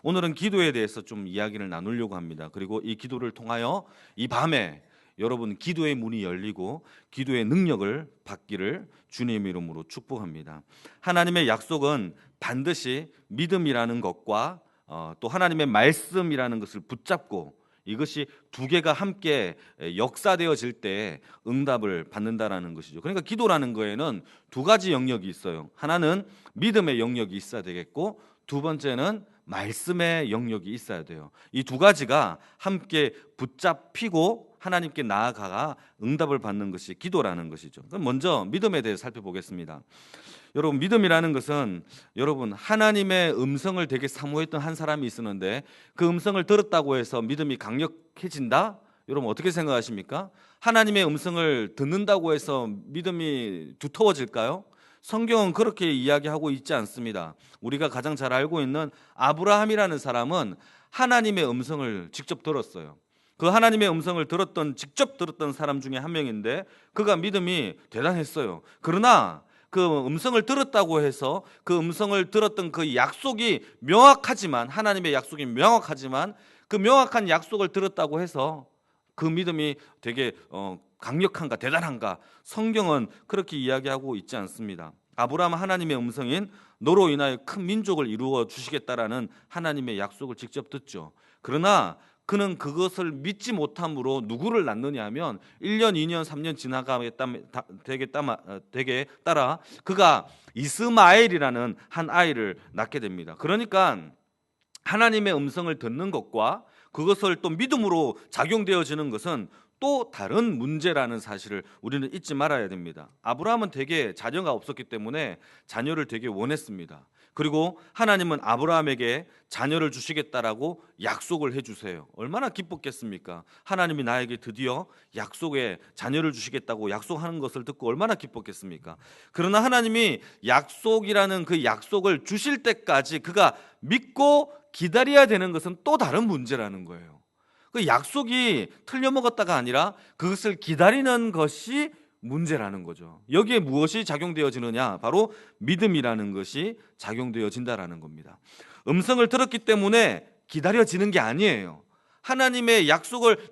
오늘은 기도에 대해서 좀 이야기를 나누려고 합니다. 그리고 이 기도를 통하여 이 밤에 여러분 기도의 문이 열리고 기도의 능력을 받기를 주님의 이름으로 축복합니다. 하나님의 약속은 반드시 믿음이라는 것과 또 하나님의 말씀이라는 것을 붙잡고 이것이 두 개가 함께 역사되어질 때 응답을 받는다라는 것이죠. 그러니까 기도라는 거에는 두 가지 영역이 있어요. 하나는 믿음의 영역이 있어야 되겠고, 두 번째는 말씀의 영역이 있어야 돼요. 이 두 가지가 함께 붙잡히고 하나님께 나아가 응답을 받는 것이 기도라는 것이죠. 그럼 먼저 믿음에 대해 살펴보겠습니다. 여러분, 믿음이라는 것은 여러분 하나님의 음성을 되게 사모했던 한 사람이 있었는데 그 음성을 들었다고 해서 믿음이 강력해진다? 여러분 어떻게 생각하십니까? 하나님의 음성을 듣는다고 해서 믿음이 두터워질까요? 성경은 그렇게 이야기하고 있지 않습니다. 우리가 가장 잘 알고 있는 아브라함이라는 사람은 하나님의 음성을 직접 들었어요. 그 하나님의 음성을 직접 들었던 사람 중에 한 명인데 그가 믿음이 대단했어요. 그러나 그 음성을 들었다고 해서 그 음성을 들었던 그 약속이 명확하지만, 하나님의 약속이 명확하지만 그 명확한 약속을 들었다고 해서 그 믿음이 되게 강력한가 대단한가, 성경은 그렇게 이야기하고 있지 않습니다. 아브라함은 하나님의 음성인 너로 인하여 큰 민족을 이루어 주시겠다라는 하나님의 약속을 직접 듣죠. 그러나 그는 그것을 믿지 못함으로 누구를 낳느냐 하면 1년, 2년, 3년 되게 따라 그가 이스마엘이라는 한 아이를 낳게 됩니다. 그러니까 하나님의 음성을 듣는 것과 그것을 또 믿음으로 작용되어지는 것은 또 다른 문제라는 사실을 우리는 잊지 말아야 됩니다. 아브라함은 되게 자녀가 없었기 때문에 자녀를 되게 원했습니다. 그리고 하나님은 아브라함에게 자녀를 주시겠다라고 약속을 해주세요. 얼마나 기뻤겠습니까? 하나님이 나에게 드디어 약속에 자녀를 주시겠다고 약속하는 것을 듣고 얼마나 기뻤겠습니까? 그러나 하나님이 약속이라는 그 약속을 주실 때까지 그가 믿고 기다려야 되는 것은 또 다른 문제라는 거예요. 그 약속이 틀려먹었다가 아니라 그것을 기다리는 것이 문제라는 거죠. 여기에 무엇이 작용되어지느냐? 바로 믿음이라는 것이 작용되어진다라는 겁니다. 음성을 들었기 때문에 기다려지는 게 아니에요. 하나님의 약속을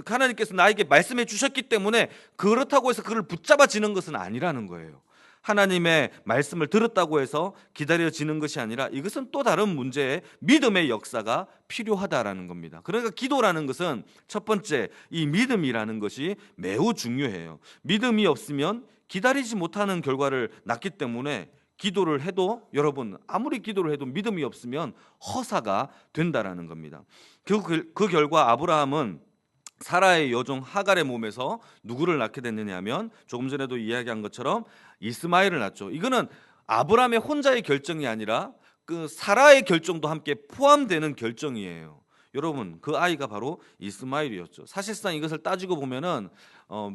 하나님께서 나에게 말씀해 주셨기 때문에 그렇다고 해서 그를 붙잡아지는 것은 아니라는 거예요. 하나님의 말씀을 들었다고 해서 기다려지는 것이 아니라 이것은 또 다른 문제의 믿음의 역사가 필요하다라는 겁니다. 그러니까 기도라는 것은 첫 번째 이 믿음이라는 것이 매우 중요해요. 믿음이 없으면 기다리지 못하는 결과를 낳기 때문에 기도를 해도, 여러분 아무리 기도를 해도 믿음이 없으면 허사가 된다라는 겁니다. 그 결과 아브라함은 사라의 여종 하갈의 몸에서 누구를 낳게 됐느냐 하면 조금 전에도 이야기한 것처럼 이스마엘을 낳죠. 이거는 아브라함의 혼자의 결정이 아니라 그 사라의 결정도 함께 포함되는 결정이에요. 여러분 그 아이가 바로 이스마엘이었죠. 사실상 이것을 따지고 보면은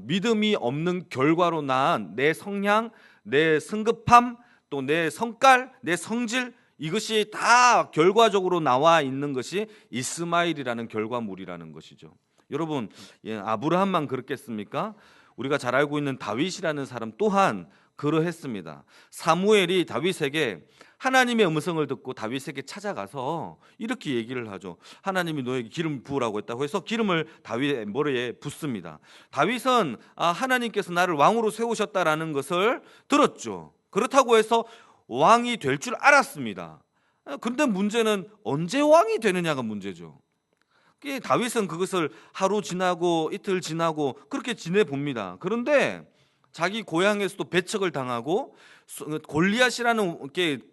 믿음이 없는 결과로 낳은 내 성향, 내 성급함, 또 내 성깔, 내 성질, 이것이 다 결과적으로 나와 있는 것이 이스마엘이라는 결과물이라는 것이죠. 여러분 아브라함만 그렇겠습니까? 우리가 잘 알고 있는 다윗이라는 사람 또한 그러했습니다. 사무엘이 다윗에게 하나님의 음성을 듣고 다윗에게 찾아가서 이렇게 얘기를 하죠. 하나님이 너에게 기름 부으라고 했다고 해서 기름을 다윗의 머리에 붓습니다. 다윗은 하나님께서 나를 왕으로 세우셨다라는 것을 들었죠. 그렇다고 해서 왕이 될 줄 알았습니다. 그런데 문제는 언제 왕이 되느냐가 문제죠. 다윗은 그것을 하루 지나고 이틀 지나고 그렇게 지내봅니다. 그런데 자기 고향에서도 배척을 당하고 골리앗이라는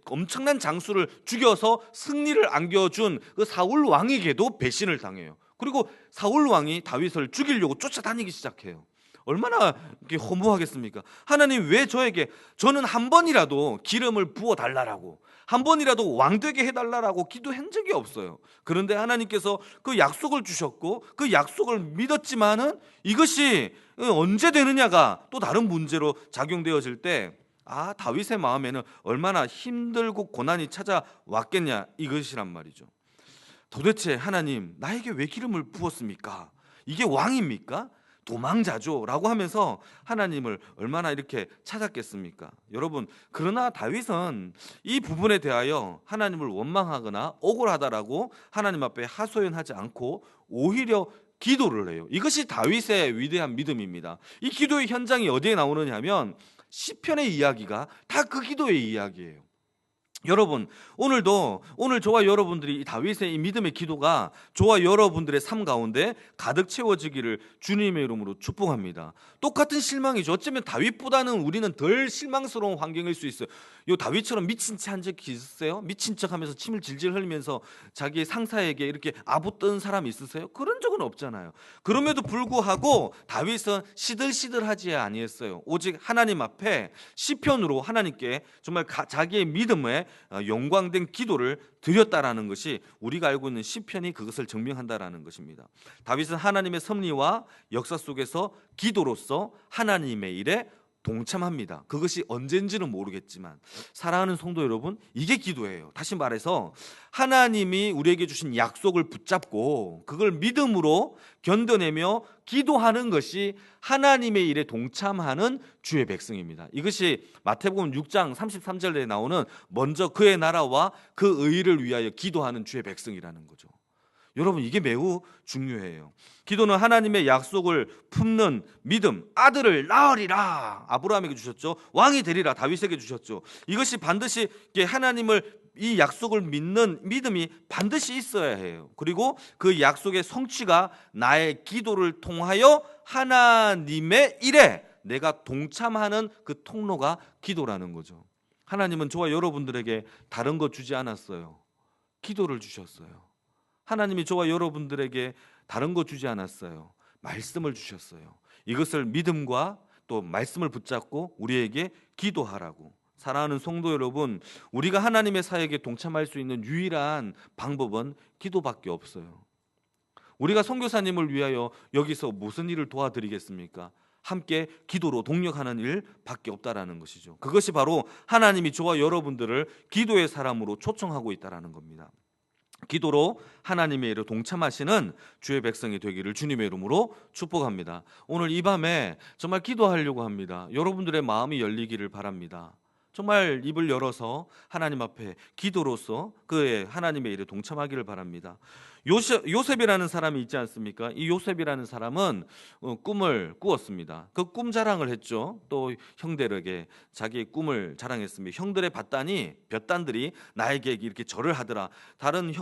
엄청난 장수를 죽여서 승리를 안겨준 그 사울 왕에게도 배신을 당해요. 그리고 사울 왕이 다윗을 죽이려고 쫓아다니기 시작해요. 얼마나 허무하겠습니까? 하나님 왜 저는 한 번이라도 기름을 부어 달라라고, 한 번이라도 왕되게 해달라라고 기도한 적이 없어요. 그런데 하나님께서 그 약속을 주셨고 그 약속을 믿었지만은 이것이 언제 되느냐가 또 다른 문제로 작용되어질 때 다윗의 마음에는 얼마나 힘들고 고난이 찾아왔겠냐 이것이란 말이죠. 도대체 하나님 나에게 왜 기름을 부었습니까? 이게 왕입니까? 도망자죠라고 하면서 하나님을 얼마나 이렇게 찾았겠습니까? 여러분, 그러나 다윗은 이 부분에 대하여 하나님을 원망하거나 억울하다라고 하나님 앞에 하소연하지 않고 오히려 기도를 해요. 이것이 다윗의 위대한 믿음입니다. 이 기도의 현장이 어디에 나오느냐 하면 시편의 이야기가 다 그 기도의 이야기예요. 여러분, 오늘도 오늘 저와 여러분들이 이 다윗의 이 믿음의 기도가 저와 여러분들의 삶 가운데 가득 채워지기를 주님의 이름으로 축복합니다. 똑같은 실망이죠. 어쩌면 다윗보다는 우리는 덜 실망스러운 환경일 수 있어요. 요 다윗처럼 미친 체 한 적이 있으세요? 미친 척하면서 침을 질질 흘리면서 자기 상사에게 이렇게 아부뜬 사람 있으세요? 그런 적은 없잖아요. 그럼에도 불구하고 다윗은 시들시들하지 아니했어요. 오직 하나님 앞에 시편으로 하나님께 정말 자기의 믿음에 영광된 기도를 드렸다라는 것이 우리가 알고 있는 시편이 그것을 증명한다라는 것입니다. 다윗은 하나님의 섭리와 역사 속에서 기도로서 하나님의 일에 동참합니다. 그것이 언젠지는 모르겠지만 사랑하는 성도 여러분, 이게 기도예요. 다시 말해서 하나님이 우리에게 주신 약속을 붙잡고 그걸 믿음으로 견뎌내며 기도하는 것이 하나님의 일에 동참하는 주의 백성입니다. 이것이 마태복음 6장 33절에 나오는 먼저 그의 나라와 그 의를 위하여 기도하는 주의 백성이라는 거죠. 여러분, 이게 매우 중요해요. 기도는 하나님의 약속을 품는 믿음. 아들을 낳으리라 아브라함에게 주셨죠. 왕이 되리라 다윗에게 주셨죠. 이것이 반드시 하나님을 이 약속을 믿는 믿음이 반드시 있어야 해요. 그리고 그 약속의 성취가 나의 기도를 통하여 하나님의 일에 내가 동참하는 그 통로가 기도라는 거죠. 하나님은 저와 여러분들에게 다른 거 주지 않았어요. 기도를 주셨어요. 하나님이 저와 여러분들에게 다른 거 주지 않았어요. 말씀을 주셨어요. 이것을 믿음과 또 말씀을 붙잡고 우리에게 기도하라고. 사랑하는 성도 여러분, 우리가 하나님의 사역에 동참할 수 있는 유일한 방법은 기도밖에 없어요. 우리가 선교사님을 위하여 여기서 무슨 일을 도와드리겠습니까? 함께 기도로 동력하는 일밖에 없다라는 것이죠. 그것이 바로 하나님이 저와 여러분들을 기도의 사람으로 초청하고 있다라는 겁니다. 기도로 하나님의 일에 동참하시는 주의 백성이 되기를 주님의 이름으로 축복합니다. 오늘 이 밤에 정말 기도하려고 합니다. 여러분들의 마음이 열리기를 바랍니다. 정말 입을 열어서 하나님 앞에 기도로서 그의 하나님의 일에 동참하기를 바랍니다. 요셉이라는 사람이 있지 않습니까? 이 요셉이라는 사람은 꿈을 꾸었습니다. 그 꿈 자랑을 했죠. 또 형들에게 자기의 꿈을 자랑했습니다. 형들의 볕단들이 나에게 이렇게 절을 하더라. 다른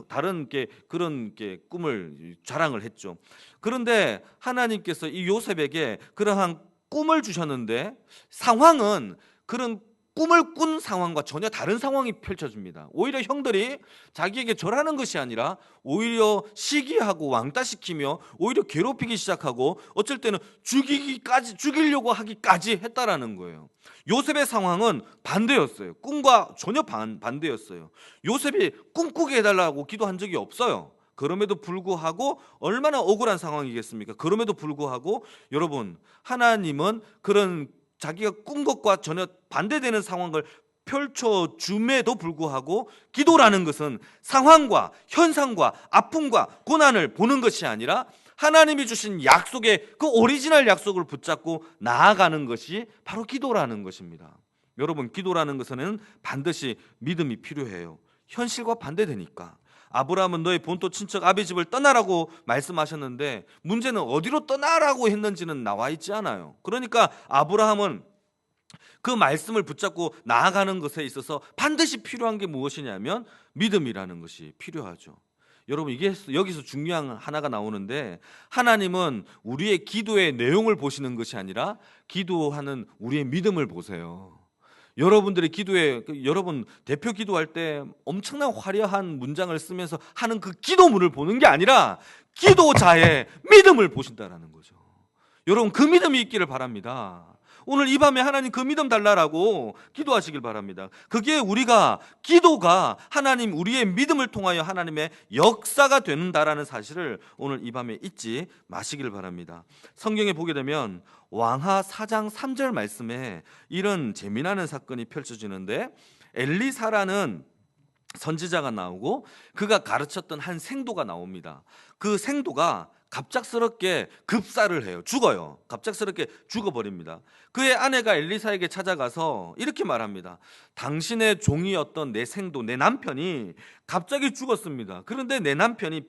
그런 꿈을 자랑을 했죠. 그런데 하나님께서 이 요셉에게 그러한 꿈을 주셨는데 상황은 그런 꿈을 꾼 상황과 전혀 다른 상황이 펼쳐집니다. 오히려 형들이 자기에게 절하는 것이 아니라 오히려 시기하고 왕따시키며 오히려 괴롭히기 시작하고 어쩔 때는 죽이려고 하기까지 했다라는 거예요. 요셉의 상황은 반대였어요. 꿈과 전혀 반대였어요. 요셉이 꿈꾸게 해달라고 기도한 적이 없어요. 그럼에도 불구하고 얼마나 억울한 상황이겠습니까? 그럼에도 불구하고 여러분, 하나님은 그런 자기가 꾼 것과 전혀 반대되는 상황을 펼쳐줌에도 불구하고 기도라는 것은 상황과 현상과 아픔과 고난을 보는 것이 아니라 하나님이 주신 약속의 그 오리지널 약속을 붙잡고 나아가는 것이 바로 기도라는 것입니다. 여러분, 기도라는 것은 반드시 믿음이 필요해요. 현실과 반대되니까. 아브라함은 너의 본토 친척 아비 집을 떠나라고 말씀하셨는데 문제는 어디로 떠나라고 했는지는 나와 있지 않아요. 그러니까 아브라함은 그 말씀을 붙잡고 나아가는 것에 있어서 반드시 필요한 게 무엇이냐면 믿음이라는 것이 필요하죠. 여러분, 이게 여기서 중요한 하나가 나오는데 하나님은 우리의 기도의 내용을 보시는 것이 아니라 기도하는 우리의 믿음을 보세요. 여러분들의 기도에 여러분 대표 기도할 때 엄청난 화려한 문장을 쓰면서 하는 그 기도문을 보는 게 아니라 기도자의 믿음을 보신다라는 거죠. 여러분, 그 믿음이 있기를 바랍니다. 오늘 이 밤에 하나님 그 믿음 달라라고 기도하시길 바랍니다. 그게 기도가 하나님 우리의 믿음을 통하여 하나님의 역사가 된다라는 사실을 오늘 이 밤에 잊지 마시길 바랍니다. 성경에 보게 되면 왕하 4장 3절 말씀에 이런 재미나는 사건이 펼쳐지는데 엘리사라는 선지자가 나오고 그가 가르쳤던 한 생도가 나옵니다. 그 생도가 갑작스럽게 급사를 해요. 죽어요. 갑작스럽게 죽어버립니다. 그의 아내가 엘리사에게 찾아가서 이렇게 말합니다. 당신의 종이었던 내 생도, 내 남편이 갑자기 죽었습니다. 그런데 내 남편이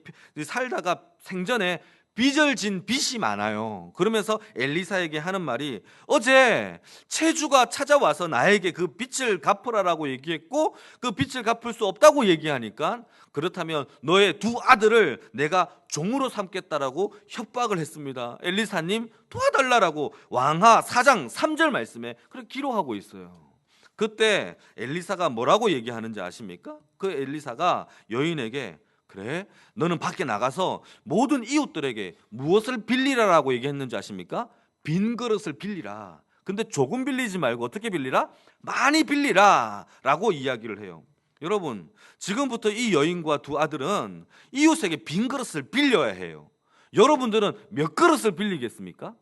살다가 생전에 빚을 진 빚이 많아요. 그러면서 엘리사에게 하는 말이, 어제 체주가 찾아와서 나에게 그 빚을 갚으라라고 얘기했고 그 빚을 갚을 수 없다고 얘기하니까, 그렇다면 너의 두 아들을 내가 종으로 삼겠다라고 협박을 했습니다. 엘리사님 도와달라라고 왕하 4장 3절 말씀에 그렇게 기록하고 있어요. 그때 엘리사가 뭐라고 얘기하는지 아십니까? 그 엘리사가 여인에게, 그래, 너는 밖에 나가서 모든 이웃들에게 무엇을 빌리라라고 얘기했는지 아십니까? 빈 그릇을 빌리라. 근데 조금 빌리지 말고 어떻게 빌리라? 많이 빌리라 라고 이야기를 해요. 여러분, 지금부터 이 여인과 두 아들은 이웃에게 빈 그릇을 빌려야 해요. 여러분들은 몇 그릇을 빌리겠습니까?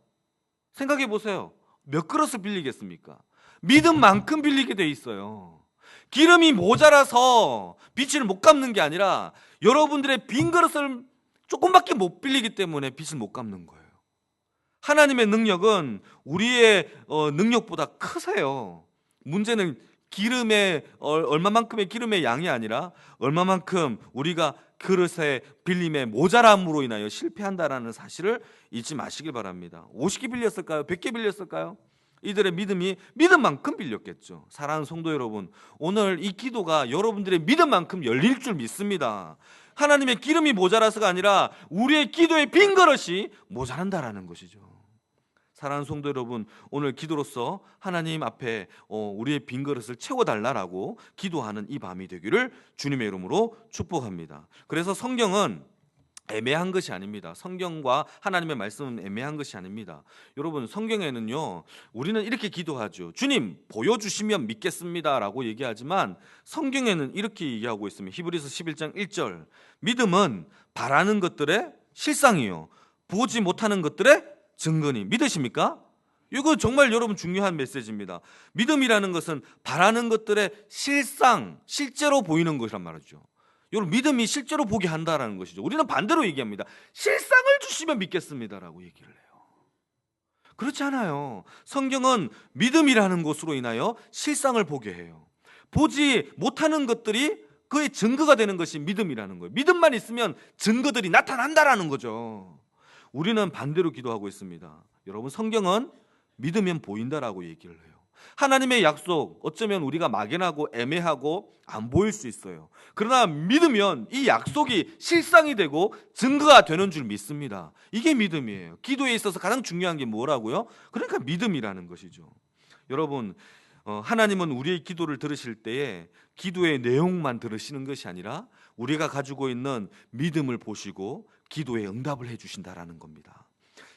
생각해 보세요. 몇 그릇을 빌리겠습니까? 믿음 만큼 빌리게 돼 있어요. 기름이 모자라서 빚을 못 갚는 게 아니라 여러분들의 빈 그릇을 조금밖에 못 빌리기 때문에 빚을 못 갚는 거예요. 하나님의 능력은 우리의 능력보다 크세요. 문제는 기름의 얼마만큼의 기름의 양이 아니라 얼마만큼 우리가 그릇의 빌림의 모자람으로 인하여 실패한다라는 사실을 잊지 마시길 바랍니다. 50개 빌렸을까요? 100개 빌렸을까요? 이들의 믿음이 믿음만큼 빌렸겠죠. 사랑하는 성도 여러분, 오늘 이 기도가 여러분들의 믿음만큼 열릴 줄 믿습니다. 하나님의 기름이 모자라서가 아니라 우리의 기도의 빈 그릇이 모자란다라는 것이죠. 사랑하는 성도 여러분, 오늘 기도로서 하나님 앞에 우리의 빈 그릇을 채워달라라고 기도하는 이 밤이 되기를 주님의 이름으로 축복합니다. 그래서 성경은 애매한 것이 아닙니다. 성경과 하나님의 말씀은 애매한 것이 아닙니다. 여러분, 성경에는요, 우리는 이렇게 기도하죠. 주님 보여주시면 믿겠습니다 라고 얘기하지만 성경에는 이렇게 얘기하고 있습니다. 히브리서 11장 1절, 믿음은 바라는 것들의 실상이요 보지 못하는 것들의 증거니. 믿으십니까? 이거 정말 여러분 중요한 메시지입니다. 믿음이라는 것은 바라는 것들의 실상, 실제로 보이는 것이란 말이죠. 여러분, 믿음이 실제로 보게 한다라는 것이죠. 우리는 반대로 얘기합니다. 실상을 주시면 믿겠습니다라고 얘기를 해요. 그렇지 않아요. 성경은 믿음이라는 것으로 인하여 실상을 보게 해요. 보지 못하는 것들이 그의 증거가 되는 것이 믿음이라는 거예요. 믿음만 있으면 증거들이 나타난다라는 거죠. 우리는 반대로 기도하고 있습니다. 여러분, 성경은 믿으면 보인다라고 얘기를 해요. 하나님의 약속, 어쩌면 우리가 막연하고 애매하고 안 보일 수 있어요. 그러나 믿으면 이 약속이 실상이 되고 증거가 되는 줄 믿습니다. 이게 믿음이에요. 기도에 있어서 가장 중요한 게 뭐라고요? 그러니까 믿음이라는 것이죠. 여러분, 하나님은 우리의 기도를 들으실 때에 기도의 내용만 들으시는 것이 아니라 우리가 가지고 있는 믿음을 보시고 기도에 응답을 해주신다라는 겁니다.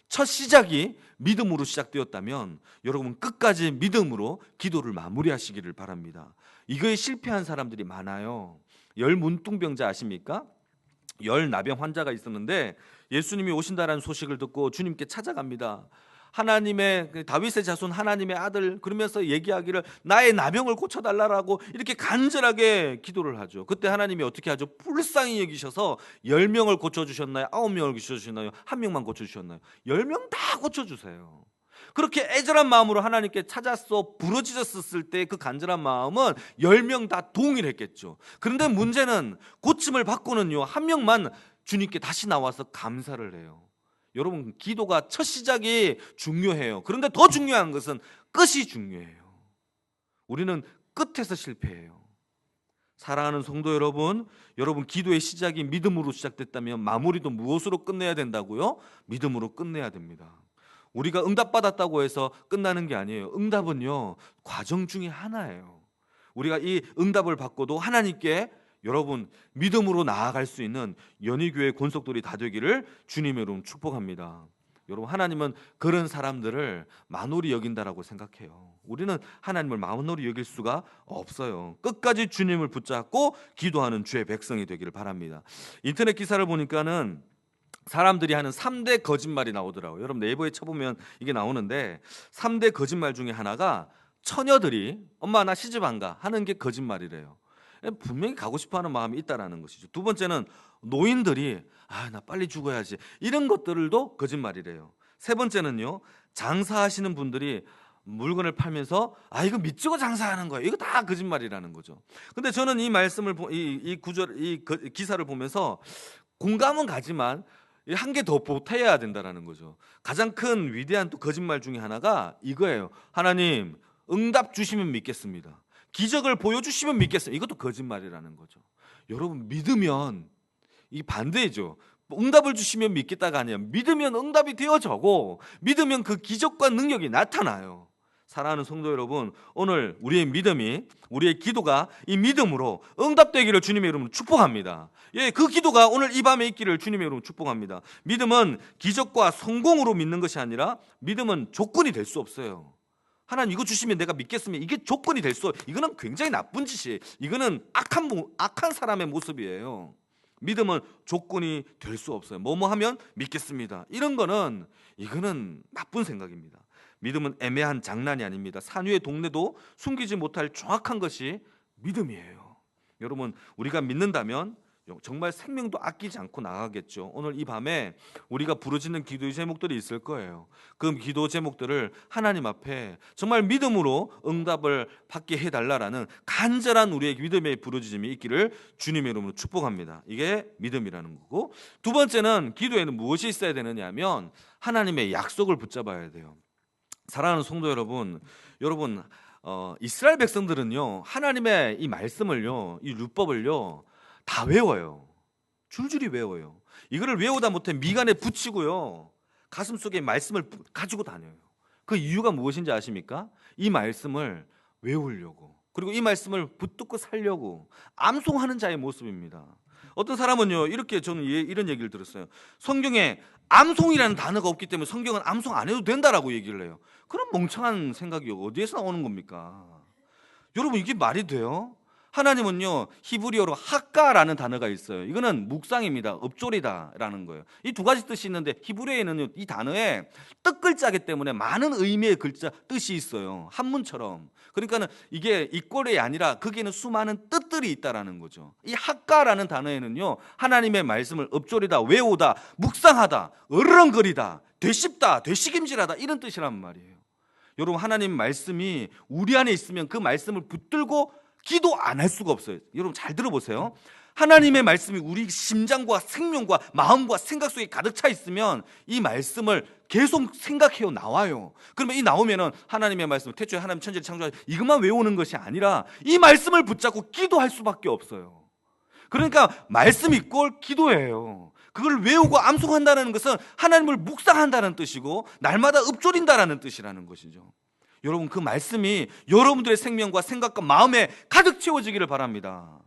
첫 시작이 믿음으로 시작되었다면 여러분 끝까지 믿음으로 기도를 마무리하시기를 바랍니다. 이거에 실패한 사람들이 많아요. 열문둥병자 아십니까? 열나병 환자가 있었는데 예수님이 오신다라는 소식을 듣고 주님께 찾아갑니다. 하나님의 다윗의 자손 하나님의 아들 그러면서 얘기하기를 나의 나병을 고쳐달라고 이렇게 간절하게 기도를 하죠. 그때 하나님이 어떻게 하죠? 불쌍히 여기셔서 10명을 고쳐주셨나요? 9명을 고쳐주셨나요? 1명만 고쳐주셨나요? 10명 다 고쳐주세요. 그렇게 애절한 마음으로 하나님께 찾아서 부르짖었을 때 그 간절한 마음은 10명 다 동일했겠죠. 그런데 문제는 고침을 받고는요 1명만 주님께 다시 나와서 감사를 해요. 여러분, 기도가 첫 시작이 중요해요. 그런데 더 중요한 것은 끝이 중요해요. 우리는 끝에서 실패해요. 사랑하는 성도 여러분, 여러분 기도의 시작이 믿음으로 시작됐다면 마무리도 무엇으로 끝내야 된다고요? 믿음으로 끝내야 됩니다. 우리가 응답받았다고 해서 끝나는 게 아니에요. 응답은요 과정 중에 하나예요. 우리가 이 응답을 받고도 하나님께 여러분 믿음으로 나아갈 수 있는 연희교회 권속들이 다 되기를 주님의 이름으로 축복합니다. 여러분, 하나님은 그런 사람들을 만홀히 여긴다라고 생각해요. 우리는 하나님을 만홀히 여길 수가 없어요. 끝까지 주님을 붙잡고 기도하는 주의 백성이 되기를 바랍니다. 인터넷 기사를 보니까는 사람들이 하는 3대 거짓말이 나오더라고요. 여러분 네이버에 쳐보면 이게 나오는데 3대 거짓말 중에 하나가 처녀들이 엄마 나 시집 안 가 하는 게 거짓말이래요. 분명히 가고 싶어하는 마음이 있다라는 것이죠. 두 번째는 노인들이 나 빨리 죽어야지 이런 것들도 거짓말이래요. 세 번째는요, 장사하시는 분들이 물건을 팔면서 이거 믿고 장사하는 거예요. 이거 다 거짓말이라는 거죠. 근데 저는 이 말씀을 이 구절 기사를 보면서 공감은 가지만 한 개 더 보태야 된다라는 거죠. 가장 큰 위대한 또 거짓말 중에 하나가 이거예요. 하나님 응답 주시면 믿겠습니다. 기적을 보여주시면 믿겠습니다. 이것도 거짓말이라는 거죠. 여러분, 믿으면 이 반대죠. 응답을 주시면 믿겠다가 아니라 믿으면 응답이 되어져고 믿으면 그 기적과 능력이 나타나요. 사랑하는 성도 여러분, 오늘 우리의 믿음이, 우리의 기도가 이 믿음으로 응답되기를 주님의 이름으로 축복합니다. 그 기도가 오늘 이 밤에 있기를 주님의 이름으로 축복합니다. 믿음은 기적과 성공으로 믿는 것이 아니라 믿음은 조건이 될 수 없어요. 하나님 이거 주시면 내가 믿겠으면 이게 조건이 될 수, 이거는 굉장히 나쁜 짓이에요. 이거는 악한 사람의 모습이에요. 믿음은 조건이 될 수 없어요. 뭐뭐 하면 믿겠습니다. 이거는 나쁜 생각입니다. 믿음은 애매한 장난이 아닙니다. 산 위의 동네도 숨기지 못할 정확한 것이 믿음이에요. 여러분, 우리가 믿는다면 정말 생명도 아끼지 않고 나가겠죠. 오늘 이 밤에 우리가 부르짖는 기도의 제목들이 있을 거예요. 그 기도 제목들을 하나님 앞에 정말 믿음으로 응답을 받게 해달라라는 간절한 우리의 믿음의 부르짖음이 있기를 주님의 이름으로 축복합니다. 이게 믿음이라는 거고, 두 번째는 기도에는 무엇이 있어야 되느냐 하면 하나님의 약속을 붙잡아야 돼요. 사랑하는 성도 여러분, 이스라엘 백성들은요, 하나님의 이 말씀을요, 이 율법을요, 다 외워요. 줄줄이 외워요. 이거를 외우다 못해 미간에 붙이고요, 가슴 속에 말씀을 가지고 다녀요. 그 이유가 무엇인지 아십니까? 이 말씀을 외우려고, 그리고 이 말씀을 붙들고 살려고 암송하는 자의 모습입니다. 어떤 사람은요, 저는 이런 얘기를 들었어요. 성경에 암송이라는 단어가 없기 때문에 성경은 암송 안 해도 된다라고 얘기를 해요. 그런 멍청한 생각이 어디에서 나오는 겁니까? 여러분, 이게 말이 돼요? 하나님은요, 히브리어로 학가라는 단어가 있어요. 이거는 묵상입니다. 읊조리다라는 거예요. 이 두 가지 뜻이 있는데 히브리어에는 이 단어에 뜻 글자이기 때문에 많은 의미의 뜻이 있어요. 한문처럼. 그러니까는 이게 이꼴이 아니라 거기에는 수많은 뜻들이 있다라는 거죠. 이 학가라는 단어에는요, 하나님의 말씀을 읊조리다, 외우다, 묵상하다, 어르렁거리다, 되씹다, 되새김질하다, 이런 뜻이란 말이에요. 여러분, 하나님 말씀이 우리 안에 있으면 그 말씀을 붙들고 기도 안 할 수가 없어요. 여러분, 잘 들어보세요. 하나님의 말씀이 우리 심장과 생명과 마음과 생각 속에 가득 차 있으면 이 말씀을 계속 생각해요. 나와요. 그러면 이 나오면은 하나님의 말씀, 태초에 하나님 천지를 창조하신 이것만 외우는 것이 아니라 이 말씀을 붙잡고 기도할 수밖에 없어요. 그러니까 말씀 이꼴 기도예요. 그걸 외우고 암송한다는 것은 하나님을 묵상한다는 뜻이고 날마다 읊조린다는 뜻이라는 것이죠. 여러분, 그 말씀이 여러분들의 생명과 생각과 마음에 가득 채워지기를 바랍니다.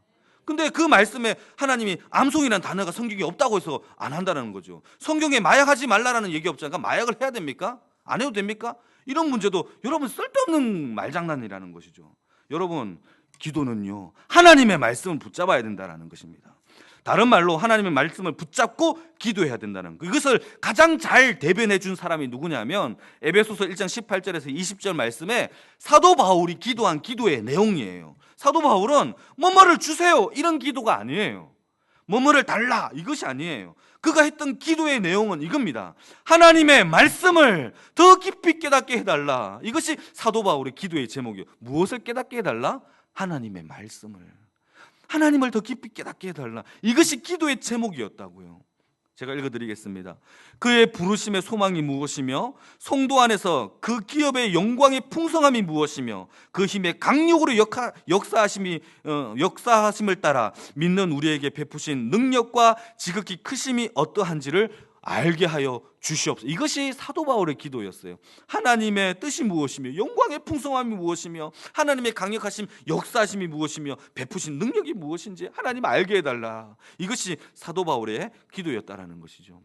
근데 그 말씀에 하나님이 암송이라는 단어가 성경에 없다고 해서 안 한다는 거죠. 성경에 마약하지 말라라는 얘기 없잖아요. 마약을 해야 됩니까? 안 해도 됩니까? 이런 문제도 여러분 쓸데없는 말장난이라는 것이죠. 여러분, 기도는요, 하나님의 말씀을 붙잡아야 된다는 것입니다. 다른 말로 하나님의 말씀을 붙잡고 기도해야 된다는 거. 이것을 가장 잘 대변해 준 사람이 누구냐면 에베소서 1장 18절에서 20절 말씀에 사도 바울이 기도한 기도의 내용이에요. 사도 바울은 뭐뭐를 주세요 이런 기도가 아니에요. 뭐뭐를 달라 이것이 아니에요. 그가 했던 기도의 내용은 이겁니다. 하나님의 말씀을 더 깊이 깨닫게 해달라. 이것이 사도 바울의 기도의 제목이에요. 무엇을 깨닫게 해달라? 하나님의 말씀을. 하나님을 더 깊이 깨닫게 해달라. 이것이 기도의 제목이었다고요. 제가 읽어드리겠습니다. 그의 부르심의 소망이 무엇이며 성도 안에서 그 기업의 영광의 풍성함이 무엇이며 그 힘의 강력으로 역사하심을 따라 믿는 우리에게 베푸신 능력과 지극히 크심이 어떠한지를 알게 하여 주시옵소서. 이것이 사도 바울의 기도였어요. 하나님의 뜻이 무엇이며 영광의 풍성함이 무엇이며 하나님의 강력하심, 역사하심이 무엇이며 베푸신 능력이 무엇인지 하나님 알게 해달라. 이것이 사도 바울의 기도였다라는 것이죠.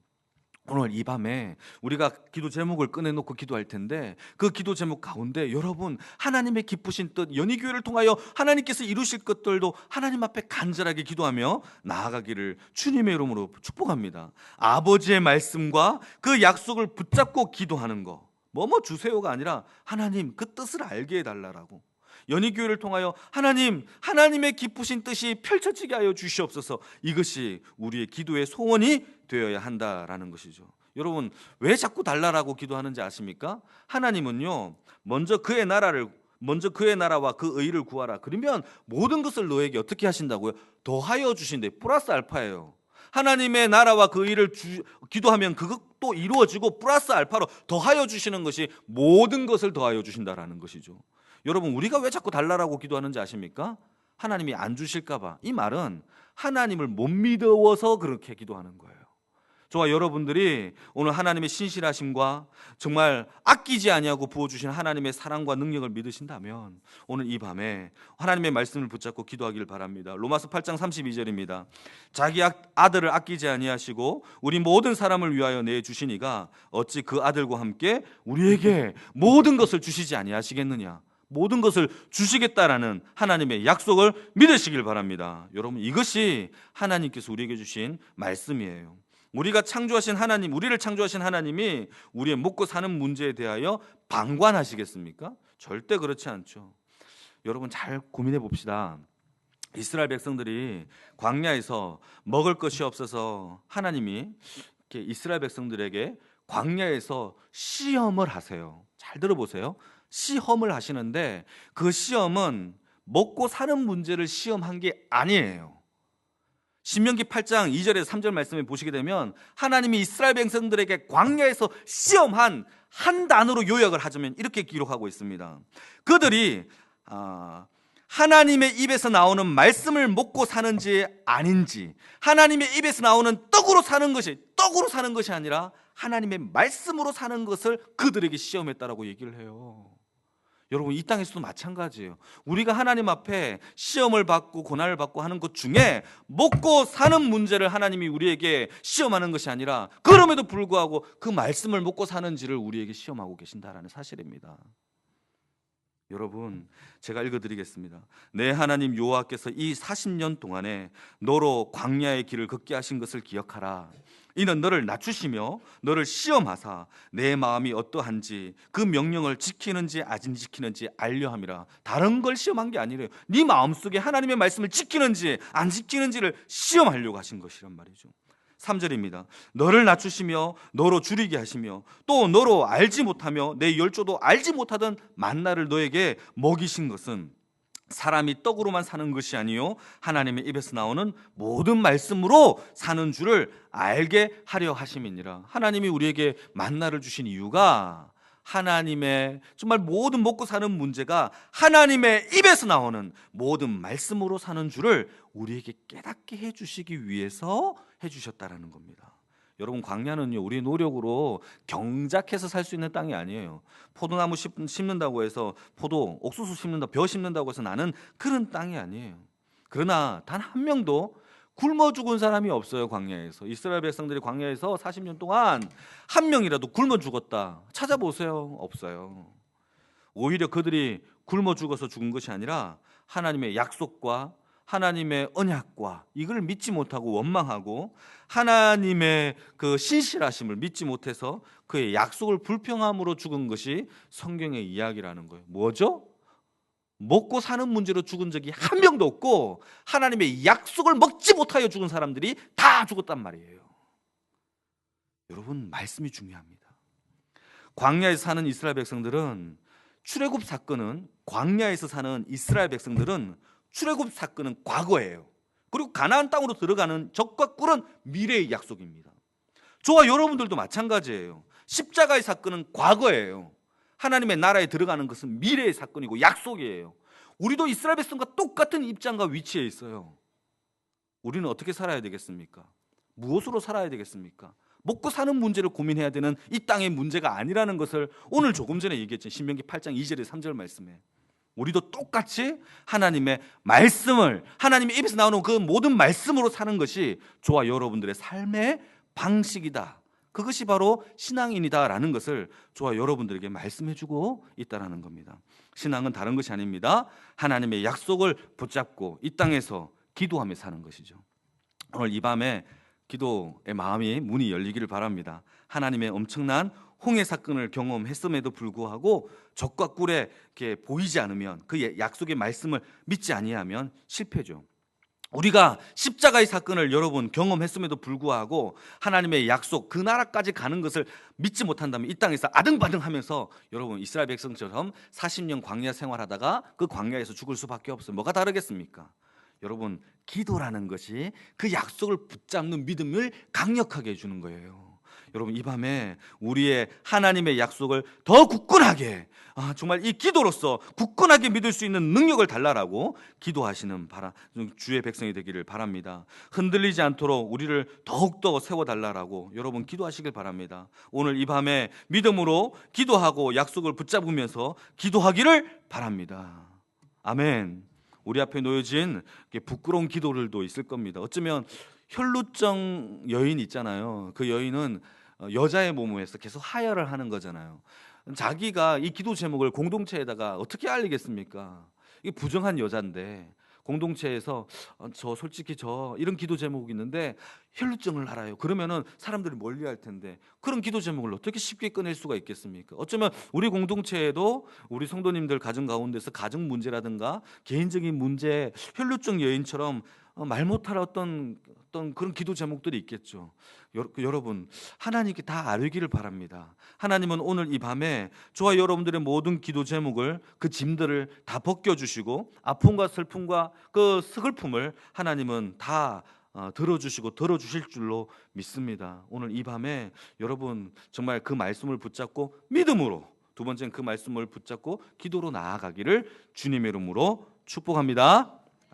오늘 이 밤에 우리가 기도 제목을 꺼내놓고 기도할 텐데 그 기도 제목 가운데 여러분 하나님의 기쁘신 뜻, 연희교회를 통하여 하나님께서 이루실 것들도 하나님 앞에 간절하게 기도하며 나아가기를 주님의 이름으로 축복합니다. 아버지의 말씀과 그 약속을 붙잡고 기도하는 거, 뭐뭐 주세요가 아니라 하나님 그 뜻을 알게 해달라고. 연희교회를 통하여 하나님의 기쁘신 뜻이 펼쳐지게 하여 주시옵소서. 이것이 우리의 기도의 소원이 되어야 한다라는 것이죠. 여러분, 왜 자꾸 달라라고 기도하는지 아십니까? 하나님은요, 먼저 그의 나라와 그 의를 구하라. 그러면 모든 것을 너에게 어떻게 하신다고요? 더하여 주신대. 플러스 알파예요. 하나님의 나라와 그 의를 기도하면 그것도 이루어지고 플러스 알파로 더하여 주시는 것이 모든 것을 더하여 주신다라는 것이죠. 여러분, 우리가 왜 자꾸 달라라고 기도하는지 아십니까? 하나님이 안 주실까 봐. 이 말은 하나님을 못 믿어서 그렇게 기도하는 거예요. 저와 여러분들이 오늘 하나님의 신실하심과 정말 아끼지 아니하고 부어주신 하나님의 사랑과 능력을 믿으신다면 오늘 이 밤에 하나님의 말씀을 붙잡고 기도하기를 바랍니다. 로마서 8장 32절입니다. 자기 아들을 아끼지 아니하시고 우리 모든 사람을 위하여 내주시니가 어찌 그 아들과 함께 우리에게 모든 것을 주시지 아니하시겠느냐. 모든 것을 주시겠다라는 하나님의 약속을 믿으시길 바랍니다. 여러분, 이것이 하나님께서 우리에게 주신 말씀이에요. 우리를 창조하신 하나님이 우리의 먹고 사는 문제에 대하여 방관하시겠습니까? 절대 그렇지 않죠. 여러분, 잘 고민해 봅시다. 이스라엘 백성들이 광야에서 먹을 것이 없어서 하나님이 이스라엘 백성들에게 광야에서 시험을 하세요. 잘 들어보세요. 시험을 하시는데 그 시험은 먹고 사는 문제를 시험한 게 아니에요. 신명기 8장 2절에서 3절 말씀을 보시게 되면 하나님이 이스라엘 백성들에게 광야에서 시험한 한 단어로 요약을 하자면 이렇게 기록하고 있습니다. 그들이 하나님의 입에서 나오는 말씀을 먹고 사는지 아닌지, 하나님의 입에서 나오는 떡으로 사는 것이 아니라 하나님의 말씀으로 사는 것을 그들에게 시험했다라고 얘기를 해요. 여러분, 이 땅에서도 마찬가지예요. 우리가 하나님 앞에 시험을 받고 고난을 받고 하는 것 중에 먹고 사는 문제를 하나님이 우리에게 시험하는 것이 아니라 그럼에도 불구하고 그 말씀을 먹고 사는지를 우리에게 시험하고 계신다라는 사실입니다. 여러분, 제가 읽어드리겠습니다. 내 하나님 여호와께서 이 40년 동안에 너로 광야의 길을 걷게 하신 것을 기억하라. 이는 너를 낮추시며 너를 시험하사 내 마음이 어떠한지 그 명령을 지키는지 안 지키는지 알려 함이라. 다른 걸 시험한 게 아니래요. 네 마음속에 하나님의 말씀을 지키는지 안 지키는지를 시험하려고 하신 것이란 말이죠. 3절입니다. 너를 낮추시며 너로 줄이게 하시며 또 너로 알지 못하며 내 열조도 알지 못하던 만나를 너에게 먹이신 것은 사람이 떡으로만 사는 것이 아니요 하나님의 입에서 나오는 모든 말씀으로 사는 줄을 알게 하려 하심이니라. 하나님이 우리에게 만나를 주신 이유가 하나님의 정말 모든 먹고 사는 문제가 하나님의 입에서 나오는 모든 말씀으로 사는 줄을 우리에게 깨닫게 해주시기 위해서 해주셨다라는 겁니다. 여러분, 광야는요, 우리의 노력으로 경작해서 살 수 있는 땅이 아니에요. 포도나무 심는다고 해서 옥수수 심는다, 벼 심는다고 해서 나는 그런 땅이 아니에요. 그러나 단 한 명도 굶어 죽은 사람이 없어요. 광야에서 이스라엘 백성들이 광야에서 40년 동안 한 명이라도 굶어 죽었다 찾아보세요. 없어요. 오히려 그들이 굶어 죽어서 죽은 것이 아니라 하나님의 약속과 하나님의 언약과 이걸 믿지 못하고 원망하고 하나님의 그 신실하심을 믿지 못해서 그의 약속을 불평함으로 죽은 것이 성경의 이야기라는 거예요. 뭐죠? 먹고 사는 문제로 죽은 적이 한 명도 없고 하나님의 약속을 먹지 못하여 죽은 사람들이 다 죽었단 말이에요. 여러분, 말씀이 중요합니다. 광야에서 사는 이스라엘 백성들은 출애굽 사건은 광야에서 사는 이스라엘 백성들은 출애굽 사건은 과거예요. 그리고 가나안 땅으로 들어가는 적과 꿀은 미래의 약속입니다. 저와 여러분들도 마찬가지예요. 십자가의 사건은 과거예요. 하나님의 나라에 들어가는 것은 미래의 사건이고 약속이에요. 우리도 이스라엘 백성과 똑같은 입장과 위치에 있어요. 우리는 어떻게 살아야 되겠습니까? 무엇으로 살아야 되겠습니까? 먹고 사는 문제를 고민해야 되는 이 땅의 문제가 아니라는 것을 오늘 조금 전에 얘기했죠. 신명기 8장 2절에 3절 말씀에 우리도 똑같이 하나님의 말씀을, 하나님의 입에서 나오는 그 모든 말씀으로 사는 것이 저와 여러분들의 삶의 방식이다. 그것이 바로 신앙인이다라는 것을 저와 여러분들에게 말씀해주고 있다는 겁니다. 신앙은 다른 것이 아닙니다. 하나님의 약속을 붙잡고 이 땅에서 기도하며 사는 것이죠. 오늘 이 밤에 기도의 마음이 문이 열리기를 바랍니다. 하나님의 엄청난 홍해 사건을 경험했음에도 불구하고 적과 꿀에 이렇게 보이지 않으면, 그 약속의 말씀을 믿지 아니하면 실패죠. 우리가 십자가의 사건을 여러분 경험했음에도 불구하고 하나님의 약속, 그 나라까지 가는 것을 믿지 못한다면 이 땅에서 아등바등하면서 여러분 이스라엘 백성처럼 40년 광야 생활하다가 그 광야에서 죽을 수밖에 없어요. 뭐가 다르겠습니까? 여러분, 기도라는 것이 그 약속을 붙잡는 믿음을 강력하게 해주는 거예요. 여러분, 이 밤에 우리의 하나님의 약속을 더 굳건하게, 정말 이 기도로서 굳건하게 믿을 수 있는 능력을 달라라고 기도하시는 주의 백성이 되기를 바랍니다. 흔들리지 않도록 우리를 더욱더 세워달라라고 여러분 기도하시길 바랍니다. 오늘 이 밤에 믿음으로 기도하고 약속을 붙잡으면서 기도하기를 바랍니다. 아멘. 우리 앞에 놓여진 부끄러운 기도들도 있을 겁니다. 어쩌면 혈루증 여인 있잖아요. 그 여인은 여자의 몸에서 계속 하혈을 하는 거잖아요. 자기가 이 기도 제목을 공동체에다가 어떻게 알리겠습니까? 이게 부정한 여자인데 공동체에서 저 솔직히 저 이런 기도 제목이 있는데 혈루증을 알아요. 그러면은 사람들이 멀리할 텐데 그런 기도 제목을 어떻게 쉽게 꺼낼 수가 있겠습니까? 어쩌면 우리 공동체에도 우리 성도님들 가정 가운데서 가정 문제라든가 개인적인 문제, 혈루증 여인처럼 말 못할 어떤 그런 기도 제목들이 있겠죠. 여러분, 하나님께 다 알기를 바랍니다. 하나님은 오늘 이 밤에 저와 여러분들의 모든 기도 제목을, 그 짐들을 다 벗겨주시고 아픔과 슬픔과 그 슬픔을 하나님은 다 들어주시고 들어주실 줄로 믿습니다. 오늘 이 밤에 여러분 정말 그 말씀을 붙잡고 믿음으로, 두 번째는 그 말씀을 붙잡고 기도로 나아가기를 주님의 이름으로 축복합니다.